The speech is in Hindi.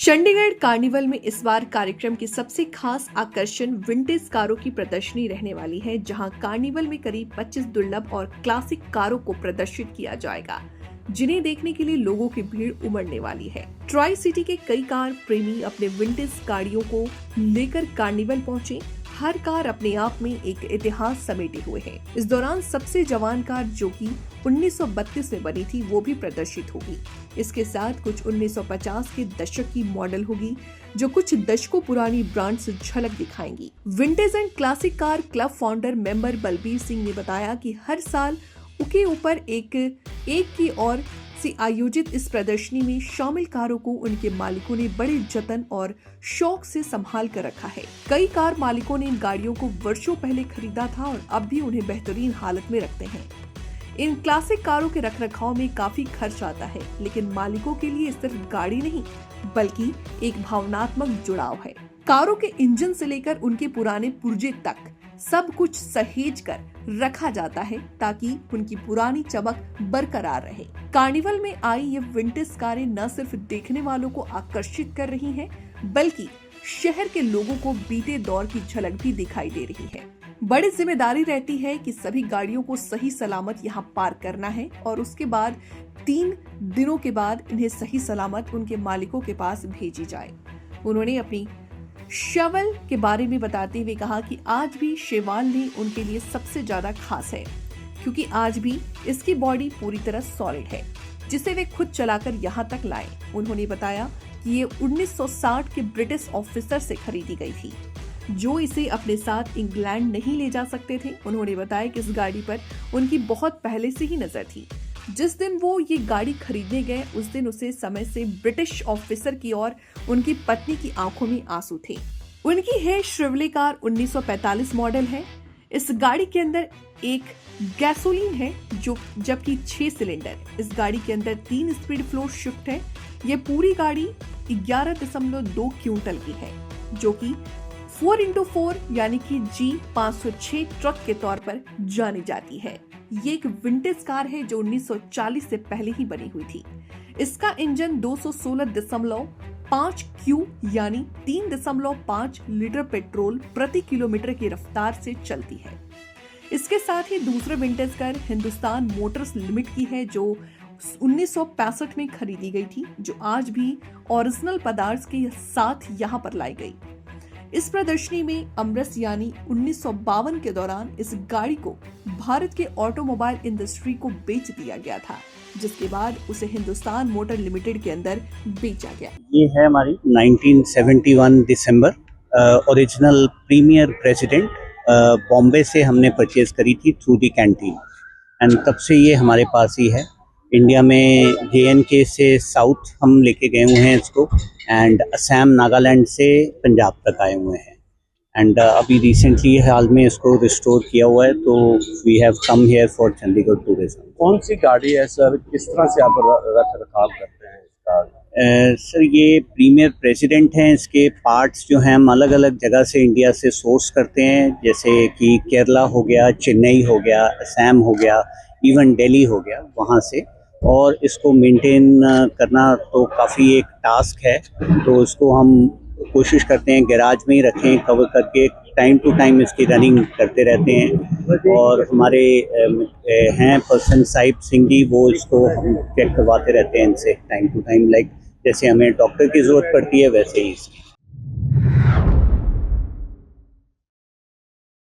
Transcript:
चंडीगढ़ कार्निवल में इस बार कार्यक्रम की सबसे खास आकर्षण विंटेज कारों की प्रदर्शनी रहने वाली है, जहां कार्निवल में करीब 25 दुर्लभ और क्लासिक कारों को प्रदर्शित किया जाएगा, जिन्हें देखने के लिए लोगों की भीड़ उमड़ने वाली है। ट्राई सिटी के कई कार प्रेमी अपने विंटेज गाड़ियों को लेकर कार्निवल पहुंचे। हर कार अपने आप में एक इतिहास समेटे हुए है। इस दौरान सबसे जवान कार, जो कि 1932 में बनी थी, वो भी प्रदर्शित होगी। इसके साथ कुछ 1950 के दशक की मॉडल होगी, जो कुछ दशकों पुरानी ब्रांड से झलक दिखाएंगी। Vintage and classic car club founder member Balbir Singh ने बताया कि हर साल उनके ऊपर एक की ओर से आयोजित इस प्रदर्शनी में शामिल कारों को उनके मालिकों ने बड़े जतन और शौक से संभाल कर रखा है। कई कार मालिकों ने इन गाड़ियों को वर्षों पहले खरीदा था और अब भी उन्हें बेहतरीन हालत में रखते हैं। इन क्लासिक कारों के रखरखाव में काफी खर्च आता है, लेकिन मालिकों के लिए सिर्फ गाड़ी नहीं, बल्कि एक भावनात्मक जुड़ाव है। कारों के इंजन से लेकर उनके पुराने पुर्जे तक सब कुछ सहेज कर रखा जाता है, ताकि उनकी पुरानी चमक बरकरार रहे। कार्निवल में आई ये विंटेज कारें न सिर्फ देखने वालों को आकर्षित कर रही हैं, बल्कि शहर के लोगों को बीते दौर की झलक भी दिखाई दे रही है। बड़ी जिम्मेदारी रहती है कि सभी गाड़ियों को सही सलामत यहाँ पार्क करना है और उसके बाद 3 दिनों के बाद इन्हें सही सलामत उनके मालिकों के पास भेजी जाए। उन्होंने अपनी शवल के बारे में बताते हुए कहा कि आज भी शेवाल ने उनके लिए सबसे ज्यादा खास है, क्योंकि आज भी इसकी बॉडी पूरी तरह सॉलिड है, जिसे वे खुद चलाकर यहाँ तक लाए। उन्होंने बताया कि ये 1960 के ब्रिटिश ऑफिसर से खरीदी गई थी, जो इसे अपने साथ इंग्लैंड नहीं ले जा सकते थे। उन्होंने बताया कि इस गाड़ी पर उनकी बहुत पहले से ही नजर थी। जिस दिन वो ये गाड़ी खरीदने गए, उस दिन उसे समय से ब्रिटिश ऑफिसर की और उनकी पत्नी की आंखों में आंसू थे। उनकी है श्रिवले कार 1945 मॉडल है। इस गाड़ी के अंदर एक गैसोलीन है, जबकि 6 सिलेंडर। इस गाड़ी के अंदर 3 स्पीड फ्लोर शिफ्ट है। ये पूरी गाड़ी 11.2 क्विंटल की है, जो कि 4x4 यानी कि G506 ट्रक के तौर पर जानी जाती है। ये एक विंटेज कार है जो 1940 से पहले ही बनी हुई थी। इसका इंजन 216.5 क्यू यानी 3.5 लीटर पेट्रोल प्रति किलोमीटर की रफ्तार से चलती है। इसके साथ ही दूसरा vintage car Hindustan Motors limited की है, जो 1965 में खरीदी गई थी, जो आज भी ओरिजिनल पदार्थ के साथ यहाँ पर लाई गई। इस प्रदर्शनी में अमरस यानी 1952 के दौरान इस गाड़ी को भारत के ऑटोमोबाइल इंडस्ट्री को बेच दिया गया था, जिसके बाद उसे हिंदुस्तान मोटर लिमिटेड के अंदर बेचा गया। ये है हमारी 1971 दिसंबर ओरिजिनल प्रीमियर प्रेसिडेंट, बॉम्बे से हमने परचेज करी थी थ्रू दी कैंटीन, एंड तब से ये हमारे पास ही है। इंडिया में JNK से साउथ हम लेके गए हुए हैं इसको, एंड असम नागालैंड से पंजाब तक आए हुए हैं, एंड अभी रिसेंटली हाल में इसको रिस्टोर किया हुआ है। तो we have come here for Chandigarh tourism. कौन सी गाड़ी है सर, किस तरह से आप रख रखाव करते हैं इसका? सर ये प्रीमियर प्रेसिडेंट हैं। इसके पार्ट्स जो हैं हम अलग अलग जगह से इंडिया से सोर्स करते हैं, जैसे कि केरला हो गया, चेन्नई हो गया, असम हो गया, इवन दिल्ली हो गया, वहाँ से। और इसको मेंटेन करना तो काफ़ी एक टास्क है, तो इसको हम कोशिश करते हैं गैराज में ही रखें, कवर करके टाइम टू टाइम इसकी रनिंग करते रहते हैं। और हमारे हैं पर्सन साहिब सिंह जी, वो इसको हम चेक करवाते रहते हैं इनसे टाइम टू टाइम, लाइक जैसे हमें डॉक्टर की ज़रूरत पड़ती है वैसे ही इसकी।